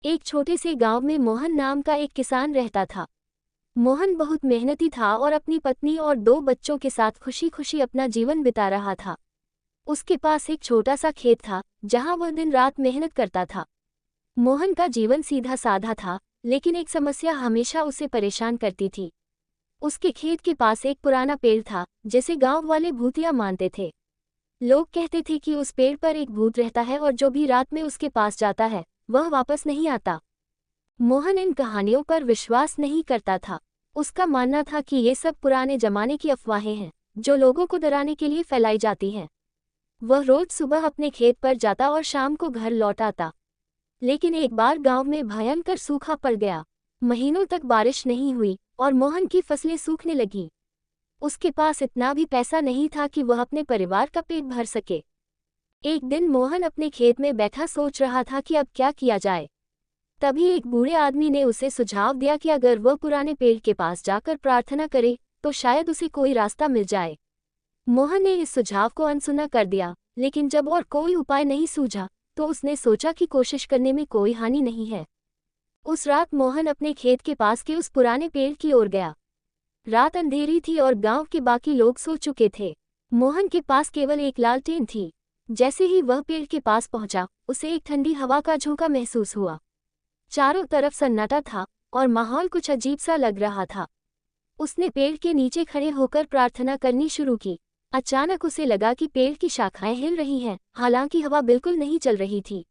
एक छोटे से गांव में मोहन नाम का एक किसान रहता था। मोहन बहुत मेहनती था और अपनी पत्नी और 2 बच्चों के साथ खुशी खुशी अपना जीवन बिता रहा था। उसके पास एक छोटा सा खेत था जहां वह दिन रात मेहनत करता था। मोहन का जीवन सीधा साधा था, लेकिन एक समस्या हमेशा उसे परेशान करती थी। उसके खेत के पास एक पुराना पेड़ था जिसे गांव वाले भूतिया मानते थे। लोग कहते थे कि उस पेड़ पर एक भूत रहता है और जो भी रात में उसके पास जाता है वह वापस नहीं आता। मोहन इन कहानियों पर विश्वास नहीं करता था। उसका मानना था कि ये सब पुराने जमाने की अफवाहें हैं जो लोगों को डराने के लिए फैलाई जाती हैं। वह रोज सुबह अपने खेत पर जाता और शाम को घर लौट आता। लेकिन एक बार गांव में भयंकर सूखा पड़ गया। महीनों तक बारिश नहीं हुई और मोहन की फसलें सूखने लगीं। उसके पास इतना भी पैसा नहीं था कि वह अपने परिवार का पेट भर सके। एक दिन मोहन अपने खेत में बैठा सोच रहा था कि अब क्या किया जाए। तभी एक बूढ़े आदमी ने उसे सुझाव दिया कि अगर वह पुराने पेड़ के पास जाकर प्रार्थना करे तो शायद उसे कोई रास्ता मिल जाए। मोहन ने इस सुझाव को अनसुना कर दिया, लेकिन जब और कोई उपाय नहीं सूझा तो उसने सोचा कि कोशिश करने में कोई हानि नहीं है। उस रात मोहन अपने खेत के पास के उस पुराने पेड़ की ओर गया। रात अंधेरी थी और गांव के बाकी लोग सो चुके थे। मोहन के पास केवल एक लालटेन थी। जैसे ही वह पेड़ के पास पहुंचा, उसे एक ठंडी हवा का झोंका महसूस हुआ। चारों तरफ सन्नाटा था और माहौल कुछ अजीब सा लग रहा था। उसने पेड़ के नीचे खड़े होकर प्रार्थना करनी शुरू की। अचानक उसे लगा कि पेड़ की शाखाएं हिल रही हैं, हालांकि हवा बिल्कुल नहीं चल रही थी।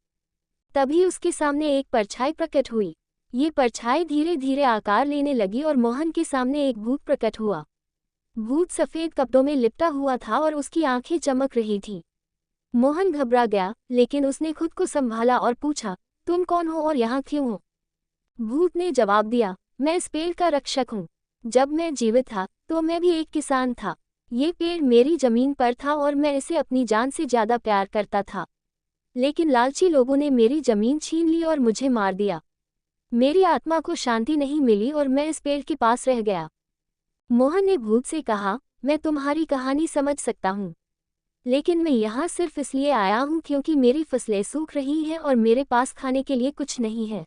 तभी उसके सामने एक परछाई प्रकट हुई। ये परछाई धीरे धीरे आकार लेने लगी और मोहन के सामने एक भूत प्रकट हुआ। भूत सफेद कपड़ों में लिपटा हुआ था और उसकी आंखें चमक रही थीं। मोहन घबरा गया, लेकिन उसने खुद को संभाला और पूछा, तुम कौन हो और यहाँ क्यों हो? भूत ने जवाब दिया, मैं इस पेड़ का रक्षक हूँ। जब मैं जीवित था तो मैं भी एक किसान था। ये पेड़ मेरी जमीन पर था और मैं इसे अपनी जान से ज्यादा प्यार करता था। लेकिन लालची लोगों ने मेरी जमीन छीन ली और मुझे मार दिया। मेरी आत्मा को शांति नहीं मिली और मैं इस पेड़ के पास रह गया। मोहन ने भूत से कहा, मैं तुम्हारी कहानी समझ सकता हूँ, लेकिन मैं यहाँ सिर्फ इसलिए आया हूँ क्योंकि मेरी फसलें सूख रही हैं और मेरे पास खाने के लिए कुछ नहीं है।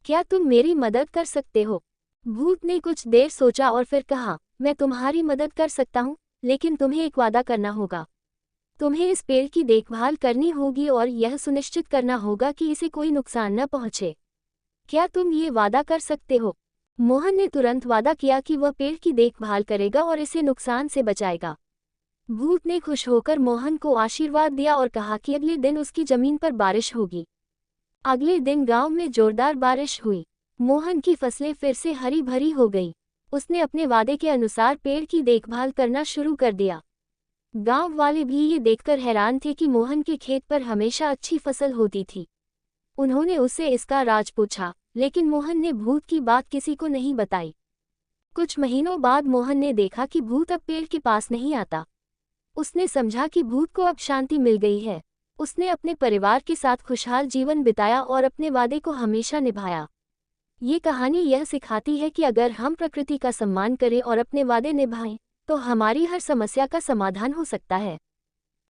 क्या तुम मेरी मदद कर सकते हो? भूत ने कुछ देर सोचा और फिर कहा, मैं तुम्हारी मदद कर सकता हूँ, लेकिन तुम्हें एक वादा करना होगा। तुम्हें इस पेड़ की देखभाल करनी होगी और यह सुनिश्चित करना होगा कि इसे कोई नुकसान न पहुँचे। क्या तुम ये वादा कर सकते हो? मोहन ने तुरंत वादा किया कि वह पेड़ की देखभाल करेगा और इसे नुकसान से बचाएगा। भूत ने खुश होकर मोहन को आशीर्वाद दिया और कहा कि अगले दिन उसकी जमीन पर बारिश होगी। अगले दिन गांव में जोरदार बारिश हुई। मोहन की फसलें फिर से हरी भरी हो गई। उसने अपने वादे के अनुसार पेड़ की देखभाल करना शुरू कर दिया। गांव वाले भी ये देखकर हैरान थे कि मोहन के खेत पर हमेशा अच्छी फसल होती थी। उन्होंने उससे इसका राज पूछा, लेकिन मोहन ने भूत की बात किसी को नहीं बताई। कुछ महीनों बाद मोहन ने देखा कि भूत अब पेड़ के पास नहीं आता। उसने समझा कि भूत को अब शांति मिल गई है। उसने अपने परिवार के साथ खुशहाल जीवन बिताया और अपने वादे को हमेशा निभाया। ये कहानी यह सिखाती है कि अगर हम प्रकृति का सम्मान करें और अपने वादे निभाएं, तो हमारी हर समस्या का समाधान हो सकता है।